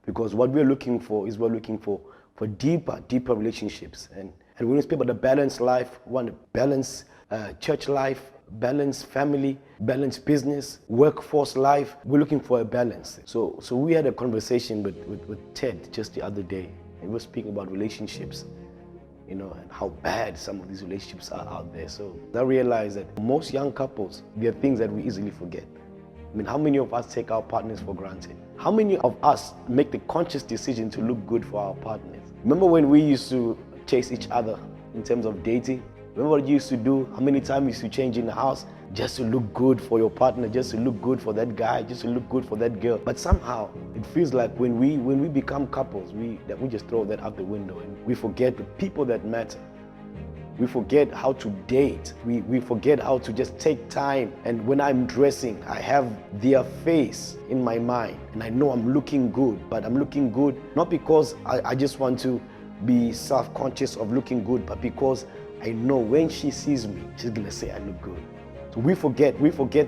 because what we're looking for is for deeper relationships. And when we speak about the balanced life, we want to balance church life, balance family, balance business, workforce life. We're looking for a balance. So we had a conversation with Ted just the other day. And we were speaking about relationships, and how bad some of these relationships are out there. So I realized that most young couples, there are things that we easily forget. I mean, how many of us take our partners for granted? How many of us make the conscious decision to look good for our partners? Remember when we used to chase each other in terms of dating? Remember what you used to do? How many times you used to change in the house just to look good for your partner, just to look good for that guy, just to look good for that girl? But somehow it feels like when we become couples, we just throw that out the window and we forget the people that matter. We forget how to date. We forget how to just take time. And when I'm dressing, I have their face in my mind and I know I'm looking good, but I'm looking good not because I just want to be self-conscious of looking good, but because I know when she sees me, she's gonna say I look good. So we forget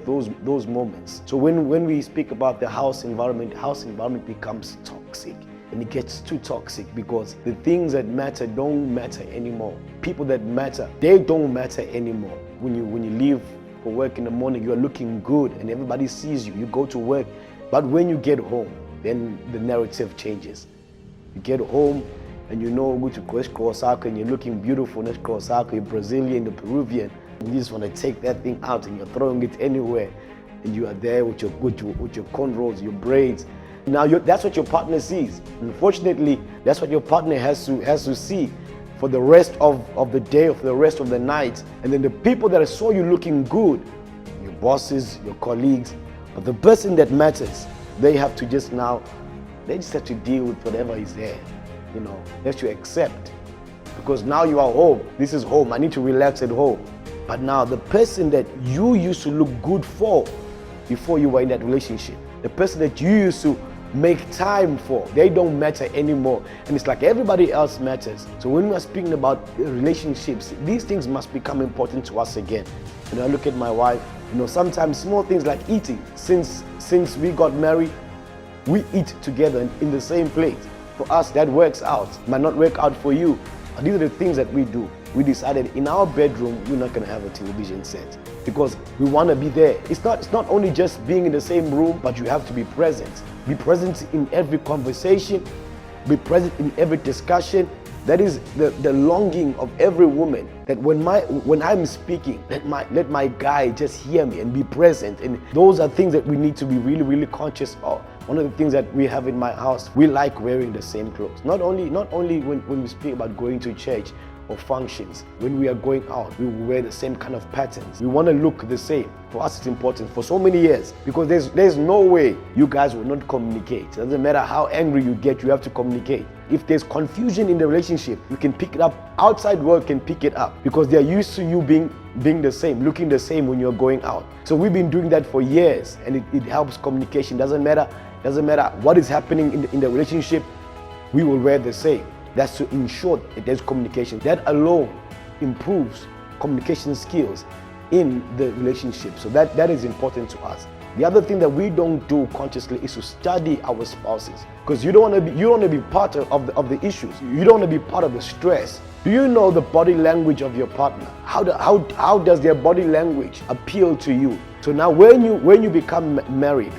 those moments. So when we speak about the house environment becomes toxic. And it gets too toxic because the things that matter don't matter anymore. People that matter, they don't matter anymore. When you leave for work in the morning, you're looking good and everybody sees you. You go to work, but when you get home, then the narrative changes. You get home and you know go to Crossaka and you're looking beautiful next Crossaka, you're Brazilian, you're Peruvian. And you just want to take that thing out and you're throwing it anywhere. And you are there with your cornrows, your braids. Now that's what your partner sees. Unfortunately, that's what your partner has to see for the rest of the day, for the rest of the night. And then the people that saw you looking good, your bosses, your colleagues, but the person that matters, they just have to deal with whatever is there. They have to accept. Because now you are home. This is home. I need to relax at home. But now the person that you used to look good for before you were in that relationship, the person that you used to make time for, they don't matter anymore. And it's like everybody else matters. So when we're speaking about relationships, these things must become important to us again. I look at my wife, sometimes small things like eating. Since we got married, we eat together in the same plate. For us, that works out. It might not work out for you, but these are the things that we do. We decided in our bedroom, we're not gonna have a television set because we wanna be there. It's not only just being in the same room, but you have to be present. Be present in every conversation, be present in every discussion. That is the longing of every woman, that when I'm speaking, let my guy just hear me and be present. And those are things that we need to be really, really conscious of. One of the things that we have in my house, we like wearing the same clothes. Not only when we speak about going to church or functions, when we are going out, we will wear the same kind of patterns. We want to look the same. For us, it's important for so many years because there's no way you guys will not communicate. It doesn't matter how angry you get, you have to communicate. If there's confusion in the relationship, you can pick it up. Outside world can pick it up because they're used to you being the same, looking the same when you're going out. So we've been doing that for years and it helps communication. Doesn't matter what is happening in the relationship, we will wear the same. That's to ensure that there's communication. That alone improves communication skills in the relationship. So that is important to us. The other thing that we don't do consciously is to study our spouses, because you don't want to be part of the issues. You don't want to be part of the stress. Do you know the body language of your partner? How does their body language appeal to you? So now when you become married,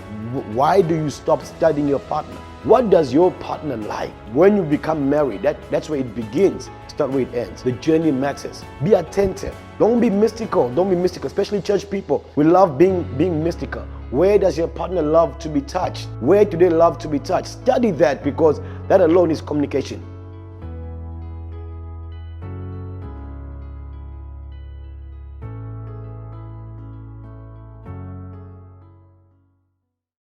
why do you stop studying your partner? What does your partner like? When you become married, that's where it begins. It's not where it ends. The journey matters. Be attentive. Don't be mystical, especially church people. We love being mystical. Where does your partner love to be touched? Where do they love to be touched? Study that, because that alone is communication.